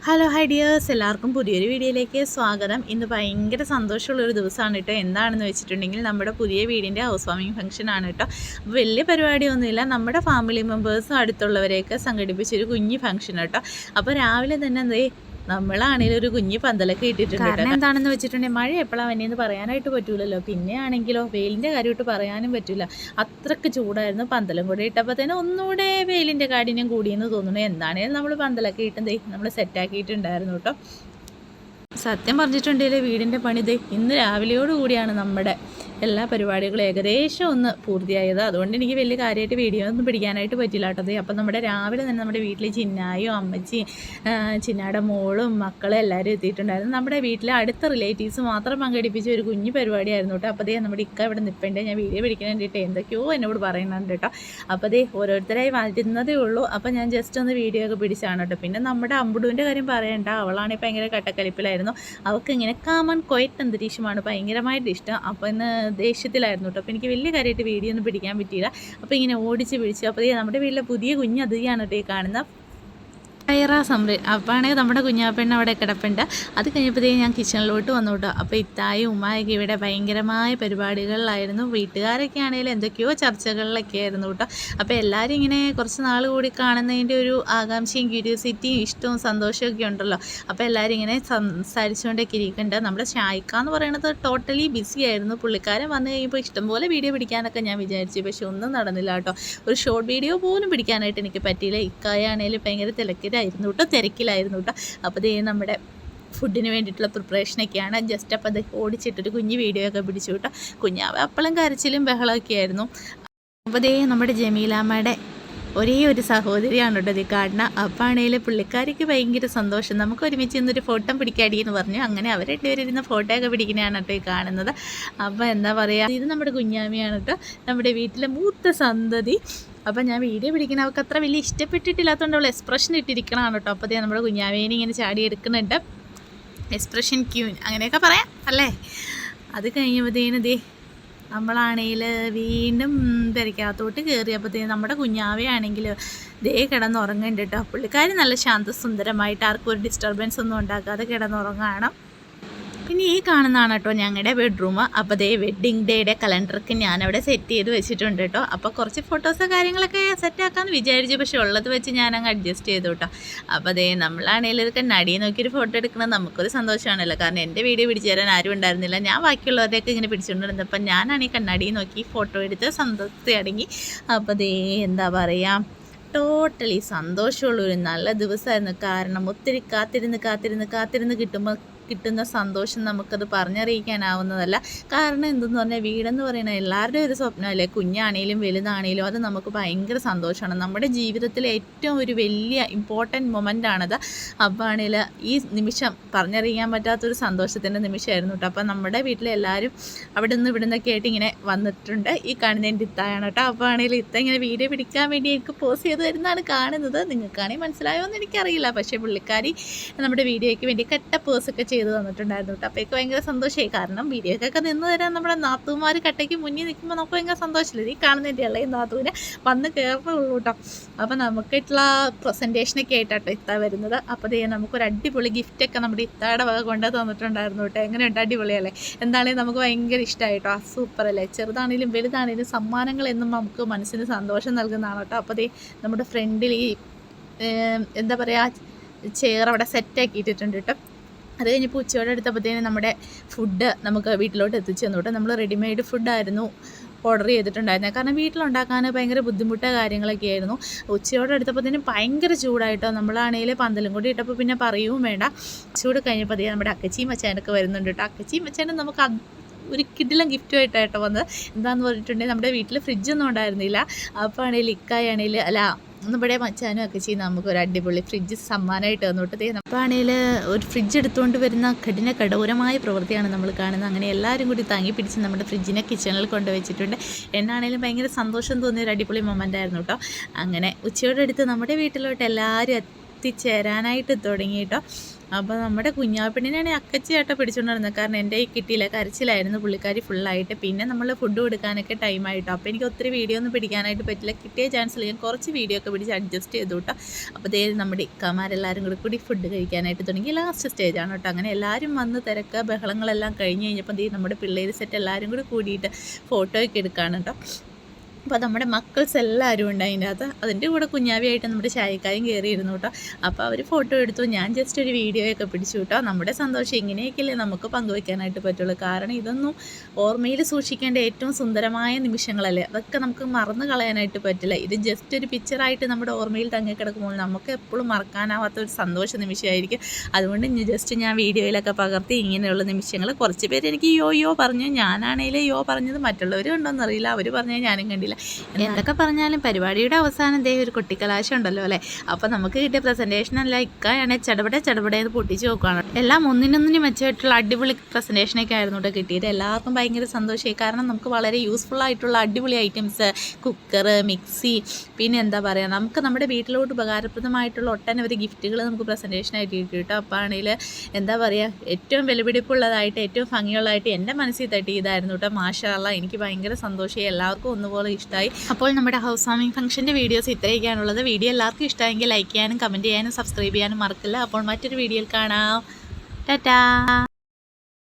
Hello hi dears, എല്ലാവർക്കും പുതിയൊരു വീഡിയോയിലേക്ക് സ്വാഗതം. ഇന്ന് ഭയങ്കര സന്തോഷമുള്ളൊരു ദിവസമാണ് കേട്ടോ. എന്താണെന്ന് വെച്ചിട്ടുണ്ടെങ്കിൽ നമ്മുടെ പുതിയ വീടിൻ്റെ ഹൗസ് വാമിംഗ് ഫംഗ്ഷൻ ആണ് കേട്ടോ. അപ്പോൾ വലിയ പരിപാടിയൊന്നുമില്ല, നമ്മുടെ ഫാമിലി മെമ്പേഴ്സും അടുത്തുള്ളവരെയൊക്കെ സംഘടിപ്പിച്ചൊരു കുഞ്ഞ് ഫംഗ്ഷൻ കേട്ടോ. അപ്പോൾ രാവിലെ തന്നെ എന്തേ നമ്മളാണെങ്കിലും ഒരു കുഞ്ഞ് പന്തലൊക്കെ ഇട്ടിട്ടുണ്ട്. കാരണം എന്താണെന്ന് വെച്ചിട്ടുണ്ടെങ്കിൽ മഴ എപ്പോഴാണ് വന്നെയെന്ന് പറയാനായിട്ട് പറ്റൂലല്ലോ. പിന്നെ ആണെങ്കിലോ വെയിലിൻ്റെ കാര്യമായിട്ട് പറയാനും പറ്റില്ല, അത്രയ്ക്ക് ചൂടായിരുന്നു. പന്തലും കൂടെ ഇട്ടപ്പോൾ തന്നെ ഒന്നുകൂടെ വെയിലിൻ്റെ കാഠിന്യം കൂടിയെന്ന് തോന്നുന്നു. എന്താണെങ്കിലും നമ്മൾ പന്തലൊക്കെ ഇട്ട് നമ്മൾ സെറ്റാക്കിയിട്ടുണ്ടായിരുന്നു കേട്ടോ. സത്യം പറഞ്ഞിട്ടുണ്ടെങ്കിൽ വീടിൻ്റെ പണി ഇന്ന് രാവിലെയോട് കൂടിയാണ് നമ്മുടെ എല്ലാ പരിപാടികളും ഏകദേശം ഒന്ന് പൂർത്തിയായത്. അതുകൊണ്ട് എനിക്ക് വലിയ കാര്യമായിട്ട് വീഡിയോ ഒന്നും പിടിക്കാനായിട്ട് പറ്റില്ല കേട്ടോ. അപ്പം നമ്മുടെ രാവിലെ തന്നെ നമ്മുടെ വീട്ടിൽ ചിന്നായും അമ്മച്ചിയും ചിന്നായുടെ മോളും മക്കളും എല്ലാവരും എത്തിയിട്ടുണ്ടായിരുന്നു. നമ്മുടെ വീട്ടിലെ അടുത്ത റിലേറ്റീവ്സ് മാത്രം പങ്കെടുപ്പിച്ച ഒരു കുഞ്ഞു പരിപാടിയായിരുന്നു കേട്ടോ. അപ്പോൾ നമ്മുടെ ഇക്ക ഇവിടെ നിൽപ്പേണ്ടേ, ഞാൻ വീഡിയോ പിടിക്കാൻ വേണ്ടിയിട്ട് എന്തൊക്കെയോ എന്നോട് പറയുന്നുണ്ട് കേട്ടോ. അപ്പോൾ ഓരോരുത്തരായി വരുന്നതേ ഉള്ളൂ. അപ്പോൾ ഞാൻ ജസ്റ്റ് ഒന്ന് വീഡിയോ ഒക്കെ പിടിച്ചാണ് കേട്ടോ. പിന്നെ നമ്മുടെ അമ്പുടുവിൻ്റെ കാര്യം പറയണ്ട, അവളാണെങ്കിൽ ഭയങ്കര കട്ടക്കലിപ്പിലായിരുന്നു. അവൾക്ക് ഇങ്ങനെ കാമൻ കൊയറ്റ് അന്തരീക്ഷമാണ് ഭയങ്കരമായിട്ട് ഇഷ്ടം. അപ്പോൾ ഇന്ന് ദേഷ്യത്തിലായിരുന്നു കേട്ടോ. അപ്പോൾ എനിക്ക് വലിയ കാര്യമായിട്ട് വീഡിയോ ഒന്നും പിടിക്കാൻ പറ്റിയില്ല. അപ്പോൾ ഇങ്ങനെ ഓടിച്ച് പിടിച്ചു. അപ്പോൾ നമ്മുടെ വീട്ടിലെ പുതിയ കുഞ്ഞ് അതിയാണ് കേട്ടോ ഈ കാണുന്ന ഫൈറ സമൃ. അപ്പോഴാണെങ്കിൽ നമ്മുടെ കുഞ്ഞാപ്പെണ്ണ അവിടെ കിടപ്പുണ്ട്. അത് കഴിഞ്ഞപ്പോഴത്തേക്ക് ഞാൻ കിച്ചണിലോട്ട് വന്നു കേട്ടോ. അപ്പോൾ ഇത്തായും ഉമ്മായൊക്കെ ഇവിടെ ഭയങ്കരമായ പരിപാടികളിലായിരുന്നു. വീട്ടുകാരൊക്കെ ആണെങ്കിലും എന്തൊക്കെയോ ചർച്ചകളിലൊക്കെ ആയിരുന്നു കേട്ടോ. അപ്പോൾ എല്ലാവരും ഇങ്ങനെ കുറച്ച് നാൾ കൂടി കാണുന്നതിൻ്റെ ഒരു ആകാംക്ഷയും ക്യൂരിയോസിറ്റിയും ഇഷ്ടവും സന്തോഷമൊക്കെ ഉണ്ടല്ലോ. അപ്പോൾ എല്ലാവരും ഇങ്ങനെ സംസാരിച്ചുകൊണ്ടൊക്കെ ഇരിക്കുന്നുണ്ട്. നമ്മുടെ ഷായിക്ക എന്ന് പറയുന്നത് ടോട്ടലി ബിസി ആയിരുന്നു. പുള്ളിക്കാരൻ വന്നു കഴിയുമ്പോൾ ഇഷ്ടംപോലെ വീഡിയോ പിടിക്കാനൊക്കെ ഞാൻ വിചാരിച്ചു, പക്ഷെ ഒന്നും നടന്നില്ല കേട്ടോ. ഒരു ഷോർട്ട് വീഡിയോ പോലും പിടിക്കാനായിട്ട് എനിക്ക് പറ്റിയില്ല. ഇക്കായാണെങ്കിലും ഭയങ്കര തിരക്കിലായിരുന്നു കേട്ടോ. അപ്പോൾ നമ്മുടെ ഫുഡിന് വേണ്ടിയിട്ടുള്ള പ്രിപ്പറേഷനൊക്കെയാണ്. ജസ്റ്റ് അപ്പോൾ ഓടിച്ചിട്ടൊരു കുഞ്ഞ് വീഡിയോ ഒക്കെ പിടിച്ചു കേട്ടോ. കുഞ്ഞാവ് അപ്പളും കരച്ചിലും ബഹളമൊക്കെ ആയിരുന്നു. അപ്പോൾ നമ്മുടെ ജമീലാമ്മയുടെ ഒരേ ഒരു സഹോദരിയാണ് കേട്ടോ ഇത് കാണുന്ന. അപ്പോൾ ആണെങ്കിൽ പുള്ളിക്കാരിക്ക് ഭയങ്കര സന്തോഷം, നമുക്ക് ഒരുമിച്ച് ഇന്നൊരു ഫോട്ടോ പിടിക്കാടിയെന്ന് പറഞ്ഞു. അങ്ങനെ അവർ രണ്ടുപേരും ഇരുന്ന് ഫോട്ടോ ഒക്കെ പിടിക്കുന്നതാണ് കേട്ടോ ഈ കാണുന്നത്. അപ്പോൾ എന്താ പറയുക, ഇത് നമ്മുടെ കുഞ്ഞാമിയാണ് കേട്ടോ, നമ്മുടെ വീട്ടിലെ മൂത്ത സന്തതി. അപ്പോൾ ഞാൻ വീഡിയോ പിടിക്കുന്ന അവർക്ക് അത്ര വലിയ ഇഷ്ടപ്പെട്ടിട്ടില്ലാത്തതുകൊണ്ട് അവൾ എക്സ്പ്രഷൻ ഇട്ടിരിക്കണതാണ് കേട്ടോ. അപ്പോൾ നമ്മുടെ കുഞ്ഞാവേനെ ഇങ്ങനെ ചാടി എടുക്കുന്നുണ്ട്, എക്സ്പ്രഷൻ ക്യൂൻ അങ്ങനെയൊക്കെ പറയാം അല്ലേ. അത് കഴിഞ്ഞപ്പോഴത്തേന് നമ്മളാണെങ്കിൽ വീണ്ടും പെരയ്ക്കകത്തോട്ട് കയറിയപ്പോഴത്തേന് നമ്മുടെ കുഞ്ഞാവയാണെങ്കിൽ കിടന്നുറങ്ങുന്നുണ്ട് കേട്ടോ. പുള്ളിക്കാരി നല്ല ശാന്തസുന്ദരമായിട്ട് ആർക്കും ഒരു ഡിസ്റ്റർബൻസ് ഒന്നും ഉണ്ടാക്കാതെ കിടന്നുറങ്ങണം. പിന്നെ ഈ കാണുന്നതാണ് കേട്ടോ ഞങ്ങളുടെ ബെഡ്റൂം. അപ്പോൾ വെഡ്ഡിങ് ഡേയുടെ കലണ്ടർക്ക് ഞാനവിടെ സെറ്റ് ചെയ്ത് വെച്ചിട്ടുണ്ട് കേട്ടോ. അപ്പോൾ കുറച്ച് ഫോട്ടോസോ കാര്യങ്ങളൊക്കെ സെറ്റാക്കാമെന്ന് വിചാരിച്ചു, പക്ഷേ ഉള്ളത് വെച്ച് ഞാനങ്ങ് അഡ്ജസ്റ്റ് ചെയ്തു കേട്ടോ. അപ്പോൾ നമ്മളാണെങ്കിലും ഇതൊക്കെ നടി നോക്കിയൊരു ഫോട്ടോ എടുക്കുന്നത് നമുക്കൊരു സന്തോഷമാണല്ലോ. കാരണം എൻ്റെ വീഡിയോ പിടിച്ചു തരാൻ ആരും ഉണ്ടായിരുന്നില്ല, ഞാൻ ബാക്കിയുള്ളവരെയൊക്കെ ഇങ്ങനെ പിടിച്ചുകൊണ്ടിരുന്നത്. അപ്പം ഞാനാണെങ്കിൽ കണ്ണാടി നോക്കി ഫോട്ടോ എടുത്ത് സന്തോഷത്തെ അടങ്ങി. അപ്പോൾ എന്താ പറയുക, ടോട്ടലി സന്തോഷമുള്ളൊരു നല്ല ദിവസമായിരുന്നു. കാരണം ഒത്തിരി കാത്തിരുന്ന് കിട്ടുന്ന സന്തോഷം നമുക്കത് പറഞ്ഞറിയിക്കാനാവുന്നതല്ല. കാരണം എന്തെന്ന് പറഞ്ഞാൽ വീടെന്ന് പറയുന്നത് എല്ലാവരുടെയും ഒരു സ്വപ്നമല്ലേ. കുഞ്ഞാണേലും വലുതാണേലും അത് നമുക്ക് ഭയങ്കര സന്തോഷമാണ്. നമ്മുടെ ജീവിതത്തിലെ ഏറ്റവും ഒരു വലിയ ഇമ്പോർട്ടൻറ്റ് മൊമെൻ്റാണത്. അപ്പോൾ ആണെങ്കിൽ ഈ നിമിഷം പറഞ്ഞറിയിക്കാൻ പറ്റാത്തൊരു സന്തോഷത്തിൻ്റെ നിമിഷമായിരുന്നു കേട്ടോ. അപ്പോൾ നമ്മുടെ വീട്ടിലെ എല്ലാവരും അവിടെ നിന്ന് ഇവിടെ നിന്നൊക്കെ ആയിട്ട് ഇങ്ങനെ വന്നിട്ടുണ്ട്. ഈ കാണുന്നതിൻ്റെ ഇത്തായാണ് കേട്ടോ. അപ്പോൾ ആണെങ്കിൽ ഇത്ത ഇങ്ങനെ വീഡിയോ പിടിക്കാൻ വേണ്ടി എനിക്ക് പോസ് ചെയ്ത് വരുന്നതാണ് കാണുന്നത്. നിങ്ങൾക്കാണെങ്കിൽ മനസ്സിലായോ എന്ന് എനിക്കറിയില്ല, പക്ഷേ പുള്ളിക്കാരി നമ്മുടെ വീഡിയോയ്ക്ക് വേണ്ടി കട്ട പോസൊക്കെ ചെയ്ത് തന്നിട്ടുണ്ടായിരുന്നു കേട്ടോ. അപ്പോൾ എനിക്ക് ഭയങ്കര സന്തോഷമായി. കാരണം വീഡിയോക്കൊക്കെ നിന്ന് തരാൻ നമ്മുടെ നാത്തൂമാർ കട്ടയ്ക്ക് മുന്നിൽ നിൽക്കുമ്പോൾ നമുക്ക് ഭയങ്കര സന്തോഷമില്ല. ഈ കാണുന്നതിൻ്റെ അല്ല, ഈ നാത്തൂനെ വന്ന് കയറുന്നുള്ളൂ കേട്ടോ. അപ്പോൾ നമുക്കായിട്ടുള്ള പ്രസൻറ്റേഷനൊക്കെ ആയിട്ടാട്ടോ ഇത്ത വരുന്നത്. അപ്പോൾ നമുക്കൊരു അടിപൊളി ഗിഫ്റ്റൊക്കെ നമ്മുടെ ഇത്തയുടെ വക കൊണ്ടു തന്നിട്ടുണ്ടായിരുന്നു കേട്ടോ. എങ്ങനെയുണ്ട്, അടിപൊളിയല്ലേ? എന്താണെങ്കിലും നമുക്ക് ഭയങ്കര ഇഷ്ടമായിട്ടോ. സൂപ്പറല്ലേ? ചെറുതാണെങ്കിലും വലുതാണെങ്കിലും സമ്മാനങ്ങൾ എന്നും നമുക്ക് മനസ്സിന് സന്തോഷം നൽകുന്നതാണ് കേട്ടോ. അപ്പോൾ നമ്മുടെ ഫ്രണ്ടിൽ ഈ എന്താ പറയുക ചെയർ അവിടെ സെറ്റാക്കിയിട്ടിട്ടുണ്ട് കേട്ടോ. അത് കഴിഞ്ഞപ്പോൾ ഉച്ചയോടെ എടുത്തപ്പോഴത്തേനും നമ്മുടെ ഫുഡ് നമുക്ക് വീട്ടിലോട്ട് എത്തിച്ചു തന്നു കേട്ടോ. നമ്മൾ റെഡിമെയ്ഡ് ഫുഡായിരുന്നു ഓർഡർ ചെയ്തിട്ടുണ്ടായിരുന്നത്. കാരണം വീട്ടിലുണ്ടാക്കാൻ ഭയങ്കര ബുദ്ധിമുട്ട് കാര്യങ്ങളൊക്കെ ആയിരുന്നു. ഉച്ചയോടെ എടുത്തപ്പോഴത്തേനും ഭയങ്കര ചൂടായിട്ടോ. നമ്മളാണെങ്കിൽ പന്തലും കൂടി ഇട്ടപ്പോൾ പിന്നെ പറയുകയും വേണ്ട. ചൂട് കഴിഞ്ഞപ്പോൾ നമ്മുടെ അക്കച്ചിയും മച്ചാനൊക്കെ വരുന്നുണ്ട് കേട്ടോ. അക്കച്ചിയും മച്ചാനും നമുക്ക് ഒരു കിടിലം ഗിഫ്റ്റുമായിട്ടായിട്ടോ വന്നത്. എന്താണെന്ന് പറഞ്ഞിട്ടുണ്ടെങ്കിൽ നമ്മുടെ വീട്ടിൽ ഫ്രിഡ്ജൊന്നും ഉണ്ടായിരുന്നില്ല. അപ്പോൾ ആണെങ്കിൽ ഇക്കായാണെങ്കിൽ അല്ല നമ്മുടെ മച്ചാനും ഒക്കെ ചെയ്യുന്ന നമുക്കൊരു അടിപൊളി ഫ്രിഡ്ജ് സമ്മാനമായിട്ട് തന്നോട്ട്. അപ്പോൾ ആണെങ്കിൽ ഒരു ഫ്രിഡ്ജ് എടുത്തുകൊണ്ട് വരുന്ന കഠോരമായ പ്രവൃത്തിയാണ് നമ്മൾ കാണുന്നത്. അങ്ങനെ എല്ലാവരും കൂടി താങ്ങി പിടിച്ച് നമ്മുടെ ഫ്രിഡ്ജിനെ കിച്ചണിൽ കൊണ്ടുവച്ചിട്ടുണ്ട്. എന്നാണേലും ഭയങ്കര സന്തോഷം തോന്നിയ ഒരു അടിപൊളി മൊമെൻ്റ് ആയിരുന്നു കേട്ടോ. അങ്ങനെ ഉച്ചയോടെ അടുത്ത് നമ്മുടെ വീട്ടിലോട്ട് എല്ലാവരും എത്തിച്ചേരാനായിട്ട് തുടങ്ങി കേട്ടോ. അപ്പോൾ നമ്മുടെ കുഞ്ഞാപ്പെണ്ണിനാണ് അക്കച്ചിയായിട്ട് പിടിച്ചുകൊണ്ടിരുന്നത്. കാരണം എൻ്റെ ഈ കിട്ടിയില്ല, കരച്ചിലായിരുന്നു പുള്ളിക്കാരി ഫുള്ളായിട്ട്. പിന്നെ നമ്മൾ ഫുഡ് കൊടുക്കാനൊക്കെ ടൈമായിട്ടോ. അപ്പോൾ എനിക്ക് ഒത്തിരി വീഡിയോ ഒന്നും പിടിക്കാനായിട്ട് പറ്റില്ല. കിട്ടിയ ചാൻസിൽ ഞാൻ കുറച്ച് വീഡിയോ ഒക്കെ പിടിച്ച് അഡ്ജസ്റ്റ് ചെയ്തു കേട്ടോ. അപ്പോൾ ദേ നമ്മുടെ ഇക്കാമാരെല്ലാവരും കൂടി ഫുഡ് കഴിക്കാനായിട്ട് തുടങ്ങി. ലാസ്റ്റ് സ്റ്റേജാണ് കേട്ടോ. അങ്ങനെ എല്ലാവരും വന്ന് തിരക്കുക ബഹളങ്ങളെല്ലാം കഴിഞ്ഞ് കഴിഞ്ഞപ്പോൾ ദേ നമ്മുടെ പിള്ളേർ സെറ്റ് എല്ലാവരും കൂടിയിട്ട് ഫോട്ടോയൊക്കെ എടുക്കുകയാണ് കേട്ടോ. അപ്പോൾ നമ്മുടെ മക്കൾസ് എല്ലാവരും ഉണ്ട് അതിൻ്റെ അകത്ത്. അതിൻ്റെ കൂടെ കുഞ്ഞാവിയായിട്ട് നമ്മുടെ ചായക്കായും കയറിയിരുന്നു കേട്ടോ. അപ്പോൾ അവർ ഫോട്ടോ എടുത്തു, ഞാൻ ജസ്റ്റ് ഒരു വീഡിയോ ഒക്കെ പിടിച്ചു കേട്ടോ. നമ്മുടെ സന്തോഷം ഇങ്ങനെയൊക്കെയല്ലേ നമുക്ക് പങ്കുവയ്ക്കാനായിട്ട് പറ്റുള്ളൂ. കാരണം ഇതൊന്നും ഓർമ്മയിൽ സൂക്ഷിക്കേണ്ട ഏറ്റവും സുന്ദരമായ നിമിഷങ്ങളല്ലേ, അതൊക്കെ നമുക്ക് മറന്നു കളയാനായിട്ട് പറ്റില്ല. ഇത് ജസ്റ്റ് ഒരു പിക്ചറായിട്ട് നമ്മുടെ ഓർമ്മയിൽ തങ്ങിക്കിടക്കുമ്പോൾ നമുക്ക് എപ്പോഴും മറക്കാനാവാത്ത ഒരു സന്തോഷ നിമിഷമായിരിക്കും. അതുകൊണ്ട് ഞാൻ വീഡിയോയിലൊക്കെ പകർത്തി ഇങ്ങനെയുള്ള നിമിഷങ്ങൾ. കുറച്ച് പേര് എനിക്ക് യോ പറഞ്ഞു, ഞാനാണേലും യോ പറഞ്ഞത് മറ്റുള്ളവർ കണ്ടോന്നറിയില്ല, അവർ പറഞ്ഞാൽ ഞാനും കണ്ടില്ല. എന്തൊക്കെ പറഞ്ഞാലും പരിപാടിയുടെ അവസാനം ദേ ഒരു കുട്ടിക്കലാശം ഉണ്ടല്ലോ അല്ലേ. അപ്പോൾ നമുക്ക് കിട്ടിയ പ്രസൻറ്റേഷനല്ല, ഇക്കാണ് ചടപടയെന്ന് പൊട്ടിച്ച് നോക്കുകയാണ്. എല്ലാം ഒന്നിനൊന്നിനും മെച്ചമായിട്ടുള്ള അടിപൊളി പ്രസൻറ്റേഷനൊക്കെ ആയിരുന്നു കേട്ടോ കിട്ടിയത്. എല്ലാവർക്കും ഭയങ്കര സന്തോഷമായി. കാരണം നമുക്ക് വളരെ യൂസ്ഫുൾ ആയിട്ടുള്ള അടിപൊളി ഐറ്റംസ്, കുക്കർ, മിക്സി, പിന്നെ എന്താ പറയുക, നമുക്ക് നമ്മുടെ വീട്ടിലോട്ട് ഉപകാരപ്രദമായിട്ടുള്ള ഒട്ടനവധി ഗിഫ്റ്റുകൾ നമുക്ക് പ്രസൻറ്റേഷനായിട്ട് കിട്ടി കേട്ടോ. അപ്പോൾ ആണെങ്കിൽ എന്താ പറയുക, ഏറ്റവും വിലപിടിപ്പുള്ളതായിട്ട് ഏറ്റവും ഭംഗിയുള്ളതായിട്ട് എൻ്റെ മനസ്സിൽ തട്ടി ഇതായിരുന്നു കേട്ടോ. മാഷാ അല്ലാ, എനിക്ക് ഭയങ്കര സന്തോഷമായി. എല്ലാവർക്കും ഒന്നുപോലെ ഇഷ്ടമായി. അപ്പോൾ നമ്മുടെ ഹൗസ് വാമിംഗ് ഫംഗ്ഷൻ്റെ വീഡിയോസ് ഇത്രയൊക്കെയാണുള്ളത്. വീഡിയോ എല്ലാവർക്കും ഇഷ്ടമായെങ്കിൽ ലൈക്ക് ചെയ്യാനും കമൻറ്റ് ചെയ്യാനും സബ്സ്ക്രൈബ് ചെയ്യാനും മറക്കില്ല. അപ്പോൾ മറ്റൊരു വീഡിയോയിൽ കാണാം. ടാറ്റാ.